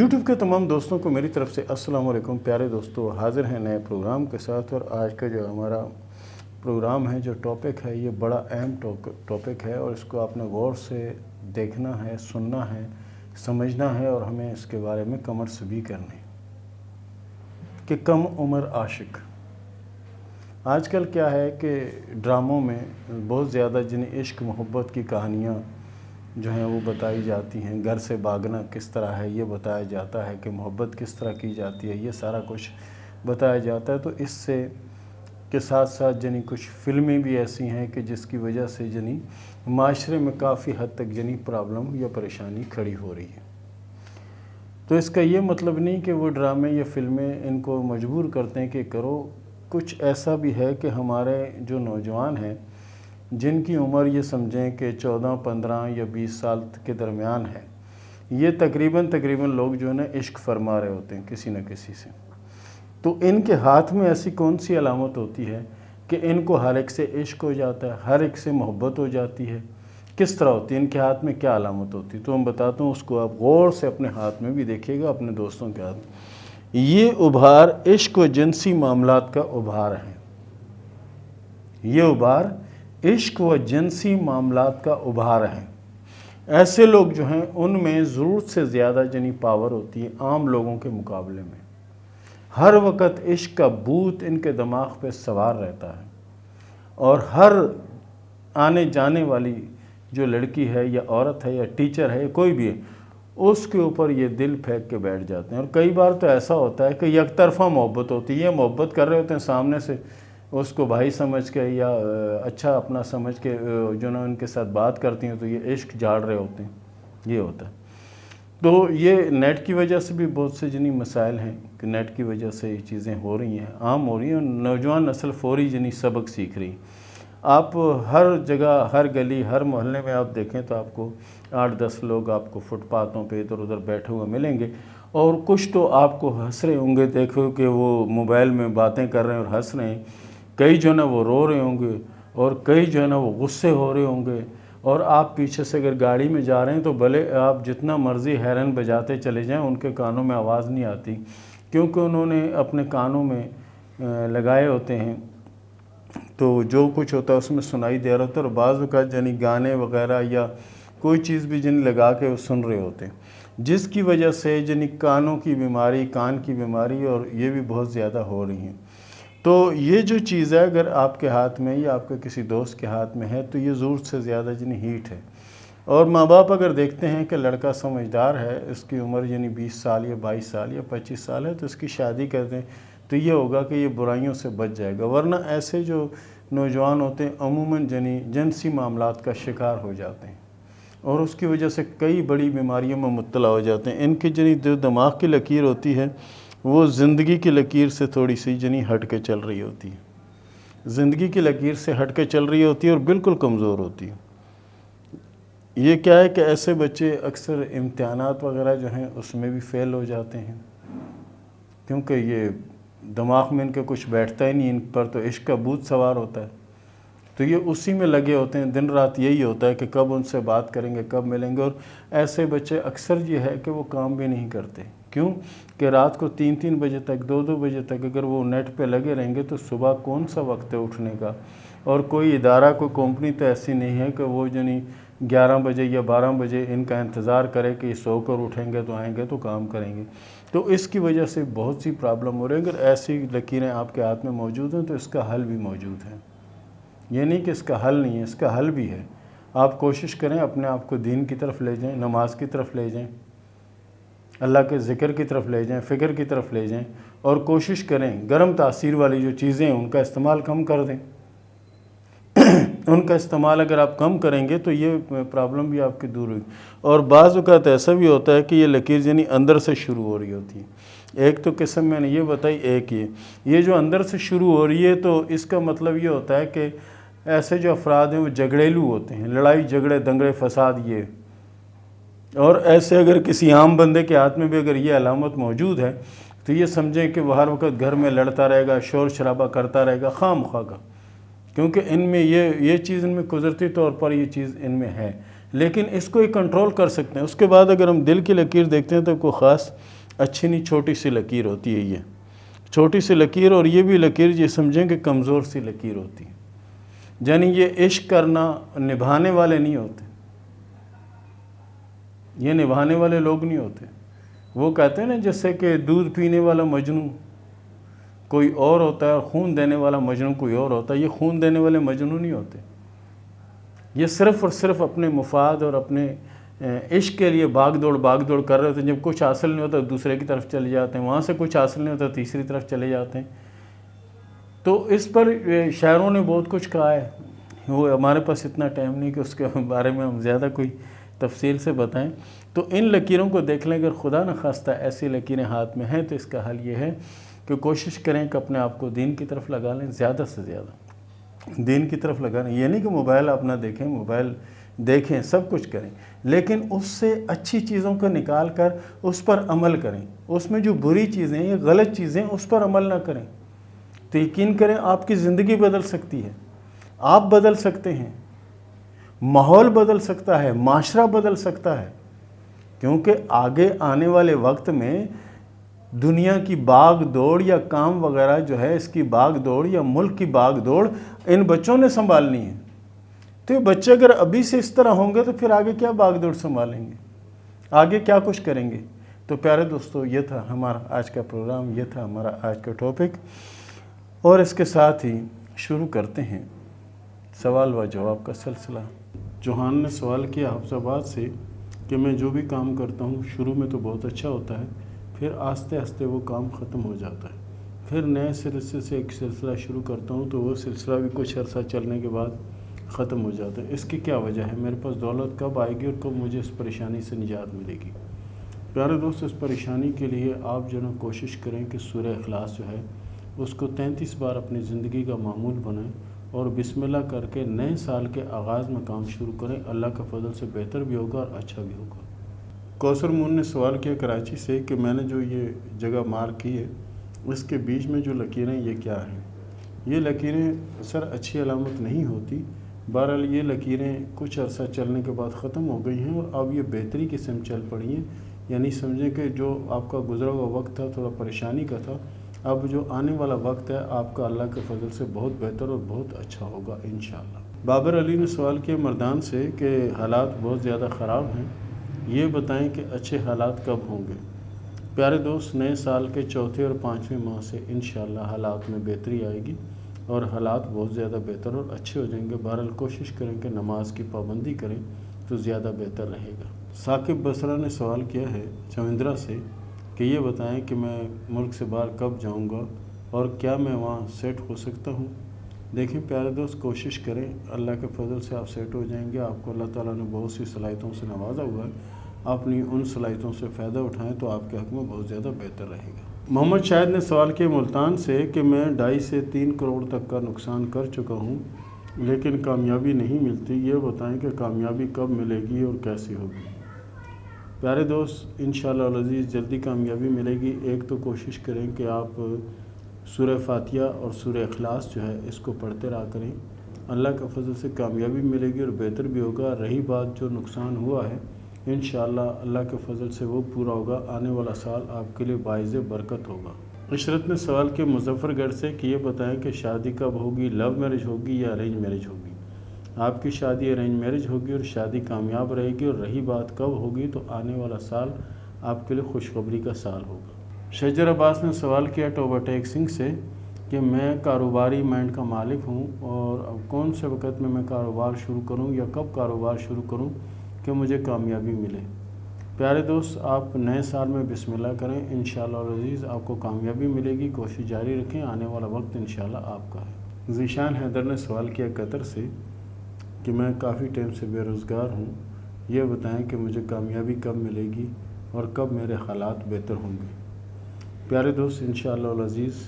YouTube کے تمام دوستوں کو میری طرف سے السلام علیکم۔ پیارے دوستو، حاضر ہیں نئے پروگرام کے ساتھ، اور آج کا جو ہمارا پروگرام ہے، جو ٹاپک ہے، یہ بڑا اہم ٹاپک ہے، اور اس کو آپ نے غور سے دیکھنا ہے، سننا ہے، سمجھنا ہے، اور ہمیں اس کے بارے میں کمنٹس بھی کرنے کہ کم عمر عاشق۔ آج کل کیا ہے کہ ڈراموں میں بہت زیادہ جنہیں عشق محبت کی کہانیاں جو ہیں وہ بتائی جاتی ہیں، گھر سے بھاگنا کس طرح ہے یہ بتایا جاتا ہے، کہ محبت کس طرح کی جاتی ہے یہ سارا کچھ بتایا جاتا ہے۔ تو اس سے کے ساتھ ساتھ جنہیں کچھ فلمیں بھی ایسی ہیں کہ جس کی وجہ سے جنہیں معاشرے میں کافی حد تک جنہیں پرابلم یا پریشانی کھڑی ہو رہی ہے۔ تو اس کا یہ مطلب نہیں کہ وہ ڈرامے یا فلمیں ان کو مجبور کرتے ہیں کہ کرو۔ کچھ ایسا بھی ہے کہ ہمارے جو نوجوان ہیں، جن کی عمر یہ سمجھیں کہ 14، 15 یا 20 سال کے درمیان ہے، یہ تقریباً لوگ جو ہے نا عشق فرما رہے ہوتے ہیں کسی نہ کسی سے۔ تو ان کے ہاتھ میں ایسی کون سی علامت ہوتی ہے کہ ان کو ہر ایک سے عشق ہو جاتا ہے، ہر ایک سے محبت ہو جاتی ہے؟ کس طرح ہوتی ہے؟ ان کے ہاتھ میں کیا علامت ہوتی ہے؟ تو میں بتاتا ہوں، اس کو آپ غور سے اپنے ہاتھ میں بھی دیکھیے گا، اپنے دوستوں کے ہاتھ میں۔ یہ ابھار عشق و جنسی معاملات کا ابھار ہے۔ یہ ابھار عشق و جنسی معاملات کا ابھار ہے۔ ایسے لوگ جو ہیں ان میں ضرورت سے زیادہ جنی پاور ہوتی ہے عام لوگوں کے مقابلے میں۔ ہر وقت عشق کا بھوت ان کے دماغ پہ سوار رہتا ہے، اور ہر آنے جانے والی جو لڑکی ہے یا عورت ہے یا ٹیچر ہے یا کوئی بھی ہے، اس کے اوپر یہ دل پھینک کے بیٹھ جاتے ہیں۔ اور کئی بار تو ایسا ہوتا ہے کہ یک طرفہ محبت ہوتی ہے، یہ محبت کر رہے ہوتے ہیں سامنے سے اس کو بھائی سمجھ کے یا اچھا اپنا سمجھ کے جو نا ان کے ساتھ بات کرتی ہیں، تو یہ عشق جھاڑ رہے ہوتے ہیں، یہ ہوتا ہے۔ تو یہ نیٹ کی وجہ سے بھی بہت سے جنی مسائل ہیں کہ نیٹ کی وجہ سے یہ چیزیں ہو رہی ہیں، عام ہو رہی ہیں، اور نوجوان نسل فوری جنی سبق سیکھ رہی۔ آپ ہر جگہ، ہر گلی، ہر محلے میں آپ دیکھیں تو آپ کو 8-10 لوگ آپ کو فٹ پاتھوں پہ ادھر ادھر بیٹھے ہوئے ملیں گے، اور کچھ تو آپ کو ہنس رہے ہوں گے، دیکھو کہ وہ موبائل میں باتیں کر رہے ہیں اور ہنس رہے ہیں۔ کئی جو ہے نا وہ رو رہے ہوں گے، اور کئی جو ہے نا وہ غصے ہو رہے ہوں گے، اور آپ پیچھے سے اگر گاڑی میں جا رہے ہیں تو بھلے آپ جتنا مرضی ہارن بجاتے چلے جائیں، ان کے کانوں میں آواز نہیں آتی، کیونکہ انہوں نے اپنے کانوں میں لگائے ہوتے ہیں، تو جو کچھ ہوتا ہے اس میں سنائی دے رہا ہوتا ہے، اور بعض اوقات یعنی گانے وغیرہ یا کوئی چیز بھی جن لگا کے وہ سن رہے ہوتے ہیں، جس کی وجہ سے جن کانوں کی بیماری، کان کی بیماری، اور یہ بھی بہت زیادہ ہو رہی ہیں۔ تو یہ جو چیز ہے اگر آپ کے ہاتھ میں یا آپ کے کسی دوست کے ہاتھ میں ہے، تو یہ ضرورت سے زیادہ جنی ہیٹ ہے۔ اور ماں باپ اگر دیکھتے ہیں کہ لڑکا سمجھدار ہے، اس کی عمر یعنی 20 سال یا 22 سال یا 25 سال ہے، تو اس کی شادی کر دیں، تو یہ ہوگا کہ یہ برائیوں سے بچ جائے گا۔ ورنہ ایسے جو نوجوان ہوتے ہیں عموماً جنسی معاملات کا شکار ہو جاتے ہیں، اور اس کی وجہ سے کئی بڑی بیماریوں میں مبتلا ہو جاتے ہیں۔ ان کی جنی جو دماغ کی لکیر ہوتی ہے، وہ زندگی کی لکیر سے تھوڑی سی جنی ہٹ کے چل رہی ہوتی ہے، زندگی کی لکیر سے ہٹ کے چل رہی ہوتی ہے، اور بالکل کمزور ہوتی ہے۔ یہ کیا ہے کہ ایسے بچے اکثر امتحانات وغیرہ جو ہیں اس میں بھی فیل ہو جاتے ہیں، کیونکہ یہ دماغ میں ان کے کچھ بیٹھتا ہی نہیں، ان پر تو عشق کا بھوت سوار ہوتا ہے، تو یہ اسی میں لگے ہوتے ہیں، دن رات یہی ہوتا ہے کہ کب ان سے بات کریں گے، کب ملیں گے۔ اور ایسے بچے اکثر یہ ہے کہ وہ کام بھی نہیں کرتے، کیوں کہ رات کو 3 بجے تک، 2 بجے تک اگر وہ نیٹ پہ لگے رہیں گے تو صبح کون سا وقت ہے اٹھنے کا؟ اور کوئی ادارہ، کوئی کمپنی تو ایسی نہیں ہے کہ وہ جنی 11 بجے یا 12 بجے ان کا انتظار کرے کہ یہ سو کر اٹھیں گے تو آئیں گے تو کام کریں گے۔ تو اس کی وجہ سے بہت سی پرابلم ہو رہی ہے۔ اگر ایسی لکیریں آپ کے ہاتھ میں موجود ہیں تو اس کا حل بھی موجود ہے، یہ نہیں کہ اس کا حل نہیں ہے، اس کا حل بھی ہے۔ آپ کوشش کریں اپنے آپ کو دین کی طرف لے جائیں، نماز کی طرف لے جائیں، اللہ کے ذکر کی طرف لے جائیں، فکر کی طرف لے جائیں، اور کوشش کریں گرم تاثیر والی جو چیزیں ہیں ان کا استعمال کم کر دیں۔ ان کا استعمال اگر آپ کم کریں گے تو یہ پرابلم بھی آپ کی دور ہوگی۔ اور بعض اوقات ایسا بھی ہوتا ہے کہ یہ لکیر یعنی اندر سے شروع ہو رہی ہوتی ہے۔ ایک تو قسم میں نے یہ بتائی، ایک یہ جو اندر سے شروع ہو رہی ہے، تو اس کا مطلب یہ ہوتا ہے کہ ایسے جو افراد ہیں وہ جھگڑیلو ہوتے ہیں، لڑائی جھگڑے دنگے فساد یہ۔ اور ایسے اگر کسی عام بندے کے ہاتھ میں بھی اگر یہ علامت موجود ہے تو یہ سمجھیں کہ وہ ہر وقت گھر میں لڑتا رہے گا، شور شرابہ کرتا رہے گا خواہ مخواہ کا، کیونکہ ان میں یہ چیز ان میں قدرتی طور پر یہ چیز ان میں ہے، لیکن اس کو یہ کنٹرول کر سکتے ہیں۔ اس کے بعد اگر ہم دل کی لکیر دیکھتے ہیں تو کوئی خاص اچھی نہیں، چھوٹی سی لکیر ہوتی ہے یہ چھوٹی سی لکیر، اور یہ بھی لکیر یہ سمجھیں کہ کمزور سی لکیر ہوتی ہے، یعنی یہ عشق کرنا نبھانے والے نہیں ہوتے، یہ نبھانے والے لوگ نہیں ہوتے۔ وہ کہتے ہیں نا جیسے کہ دودھ پینے والا مجنوں کوئی اور ہوتا ہے اور خون دینے والا مجنوں کوئی اور ہوتا ہے، یہ خون دینے والے مجنوں نہیں ہوتے، یہ صرف اور صرف اپنے مفاد اور اپنے عشق کے لیے باغ دوڑ کر رہے ہوتے ہیں۔ جب کچھ حاصل نہیں ہوتا دوسرے کی طرف چلے جاتے ہیں، وہاں سے کچھ حاصل نہیں ہوتا تیسری طرف چلے جاتے ہیں۔ تو اس پر شاعروں نے بہت کچھ کہا ہے، وہ ہمارے پاس اتنا ٹائم نہیں کہ اس کے بارے میں ہم زیادہ کوئی تفصیل سے بتائیں۔ تو ان لکیروں کو دیکھ لیں، اگر خدا نخواستہ ایسی لکیریں ہاتھ میں ہیں تو اس کا حل یہ ہے کہ کوشش کریں کہ اپنے آپ کو دین کی طرف لگا لیں، زیادہ سے زیادہ دین کی طرف لگا لیں۔ یہ نہیں کہ موبائل آپ نہ دیکھیں، موبائل دیکھیں، سب کچھ کریں، لیکن اس سے اچھی چیزوں کو نکال کر اس پر عمل کریں۔ اس میں جو بری چیزیں یا غلط چیزیں اس پر عمل نہ کریں، تو یقین کریں آپ کی زندگی بدل سکتی ہے، آپ بدل سکتے ہیں، ماحول بدل سکتا ہے، معاشرہ بدل سکتا ہے، کیونکہ آگے آنے والے وقت میں دنیا کی باغ دوڑ یا کام وغیرہ جو ہے، اس کی باغ دوڑ یا ملک کی باغ دوڑ ان بچوں نے سنبھالنی ہے۔ تو یہ بچے اگر ابھی سے اس طرح ہوں گے تو پھر آگے کیا باغ دوڑ سنبھالیں گے، آگے کیا کچھ کریں گے؟ تو پیارے دوستو، یہ تھا ہمارا آج کا پروگرام، یہ تھا ہمارا آج کا ٹاپک، اور اس کے ساتھ ہی شروع کرتے ہیں سوال و جواب کا سلسلہ۔ جوہان نے سوال کیا حفظ آباد سے کہ میں جو بھی کام کرتا ہوں شروع میں تو بہت اچھا ہوتا ہے، پھر آہستہ آہستہ وہ کام ختم ہو جاتا ہے، پھر نئے سلسلے سے ایک سلسلہ شروع کرتا ہوں تو وہ سلسلہ بھی کچھ عرصہ چلنے کے بعد ختم ہو جاتا ہے، اس کی کیا وجہ ہے؟ میرے پاس دولت کب آئے گی اور کب مجھے اس پریشانی سے نجات ملے گی؟ پیارے دوست، اس پریشانی کے لیے آپ جو نا کوشش کریں کہ سورہ اخلاص جو ہے اس کو 33 بار اپنی زندگی کا معمول بنائیں اور بسم اللہ کر کے نئے سال کے آغاز میں کام شروع کریں، اللہ کا فضل سے بہتر بھی ہوگا اور اچھا بھی ہوگا۔ کوثر مون نے سوال کیا کراچی سے کہ میں نے جو یہ جگہ مارک کی ہے اس کے بیچ میں جو لکیریں یہ کیا ہیں؟ یہ لکیریں سر اچھی علامت نہیں ہوتی، بہرحال یہ لکیریں کچھ عرصہ چلنے کے بعد ختم ہو گئی ہیں اور اب یہ بہتری کی سمت چل پڑی ہیں، یعنی سمجھیں کہ جو آپ کا گزرا ہوا وقت تھا تھوڑا پریشانی کا تھا، اب جو آنے والا وقت ہے آپ کا اللہ کے فضل سے بہت بہتر اور بہت اچھا ہوگا انشاءاللہ۔ بابر علی نے سوال کیا مردان سے کہ حالات بہت زیادہ خراب ہیں، یہ بتائیں کہ اچھے حالات کب ہوں گے؟ پیارے دوست، نئے سال کے چوتھے اور پانچویں ماہ سے انشاءاللہ حالات میں بہتری آئے گی اور حالات بہت زیادہ بہتر اور اچھے ہو جائیں گے۔ بہرحال کوشش کریں کہ نماز کی پابندی کریں تو زیادہ بہتر رہے گا۔ ثاقب بصرہ نے سوال کیا ہے چوندرا سے کہ یہ بتائیں کہ میں ملک سے باہر کب جاؤں گا اور کیا میں وہاں سیٹ ہو سکتا ہوں؟ دیکھیں پیارے دوست، کوشش کریں، اللہ کے فضل سے آپ سیٹ ہو جائیں گے۔ آپ کو اللہ تعالیٰ نے بہت سی صلاحیتوں سے نوازا ہوا ہے، اپنی ان صلاحیتوں سے فائدہ اٹھائیں تو آپ کے حق میں بہت زیادہ بہتر رہے گا۔ محمد شاہد نے سوال کیا ملتان سے کہ میں 2.5 سے 3 کروڑ تک کا نقصان کر چکا ہوں لیکن کامیابی نہیں ملتی، یہ بتائیں کہ کامیابی کب ملے گی اور کیسی ہوگی؟ پیارے دوست، انشاءاللہ العزیز جلدی کامیابی ملے گی۔ ایک تو کوشش کریں کہ آپ سورہ فاتحہ اور سورہ اخلاص جو ہے اس کو پڑھتے رہا کریں، اللہ کا فضل سے کامیابی ملے گی اور بہتر بھی ہوگا۔ رہی بات جو نقصان ہوا ہے، انشاءاللہ اللہ کے فضل سے وہ پورا ہوگا، آنے والا سال آپ کے لیے باعث برکت ہوگا۔ عشرت نے سوال کیا مظفر گڑھ سے کہ یہ بتائیں کہ شادی کب ہوگی، لو میرج ہوگی یا ارینج میرج ہوگی؟ آپ کی شادی ارینج میرج ہوگی اور شادی کامیاب رہے گی، اور رہی بات کب ہوگی تو آنے والا سال آپ کے لیے خوشخبری کا سال ہوگا۔ شجر عباس نے سوال کیا ٹوبہ ٹیک سنگھ سے کہ میں کاروباری مائنڈ کا مالک ہوں اور اب کون سے وقت میں کاروبار شروع کروں یا کب کاروبار شروع کروں کہ مجھے کامیابی ملے؟ پیارے دوست، آپ نئے سال میں بسم اللہ کریں، انشاءاللہ العزیز آپ کو کامیابی ملے گی، کوشش جاری رکھیں، آنے والا وقت انشاءاللہ آپ کا ہے۔ ذیشان حیدر نے سوال کیا قطر سے کہ میں کافی ٹائم سے بے روزگار ہوں، یہ بتائیں کہ مجھے کامیابی کب ملے گی اور کب میرے حالات بہتر ہوں گے؟ پیارے دوست، انشاءاللہ العزیز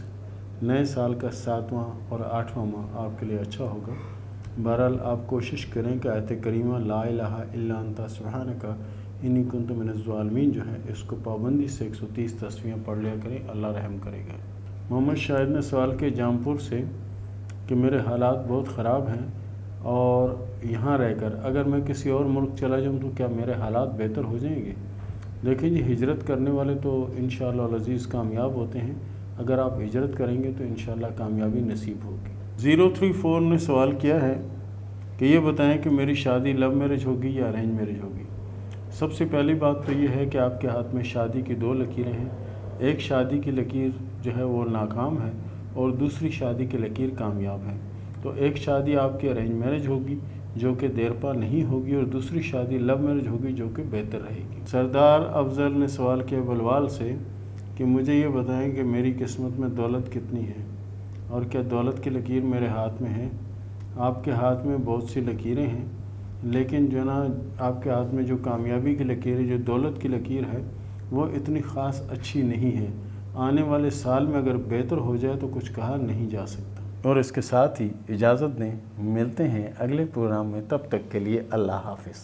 نئے سال کا 7واں اور 8واں ماہ آپ کے لیے اچھا ہوگا۔ بہرحال آپ کوشش کریں کہ آیت کریمہ لا الہ الا انت سبحانک انی کنت من الظالمین جو ہے اس کو پابندی سے 130 تسبیحیں پڑھ لیا کریں، اللہ رحم کرے گا۔ محمد شاہد نے سوال کیا جامپور سے کہ میرے حالات بہت خراب ہیں اور یہاں رہ کر اگر میں کسی اور ملک چلا جاؤں تو کیا میرے حالات بہتر ہو جائیں گے؟ دیکھیں جی، ہجرت کرنے والے تو انشاءاللہ العزیز کامیاب ہوتے ہیں۔ اگر آپ ہجرت کریں گے تو انشاءاللہ کامیابی نصیب ہوگی۔ 034 نے سوال کیا ہے کہ یہ بتائیں کہ میری شادی لو میرج ہوگی یا ارینج میرج ہوگی۔ سب سے پہلی بات تو یہ ہے کہ آپ کے ہاتھ میں شادی کی 2 لکیریں ہیں۔ ایک شادی کی لکیر جو ہے وہ ناکام ہے اور دوسری شادی کی لکیر کامیاب ہے۔ تو ایک شادی آپ کی ارینج میرج ہوگی جو کہ دیر پا نہیں ہوگی، اور دوسری شادی لو میرج ہوگی جو کہ بہتر رہے گی۔ سردار افضل نے سوال کیا بلوال سے کہ مجھے یہ بتائیں کہ میری قسمت میں دولت کتنی ہے اور کیا دولت کی لکیر میرے ہاتھ میں ہے۔ آپ کے ہاتھ میں بہت سی لکیریں ہیں، لیکن جو نا آپ کے ہاتھ میں جو کامیابی کی لکیر ہے، جو دولت کی لکیر ہے، وہ اتنی خاص اچھی نہیں ہے۔ آنے والے سال میں اگر بہتر ہو جائے تو کچھ کہا نہیں جا سکتا۔ اور اس کے ساتھ ہی اجازت دیں، ملتے ہیں اگلے پروگرام میں، تب تک کے لیے اللہ حافظ۔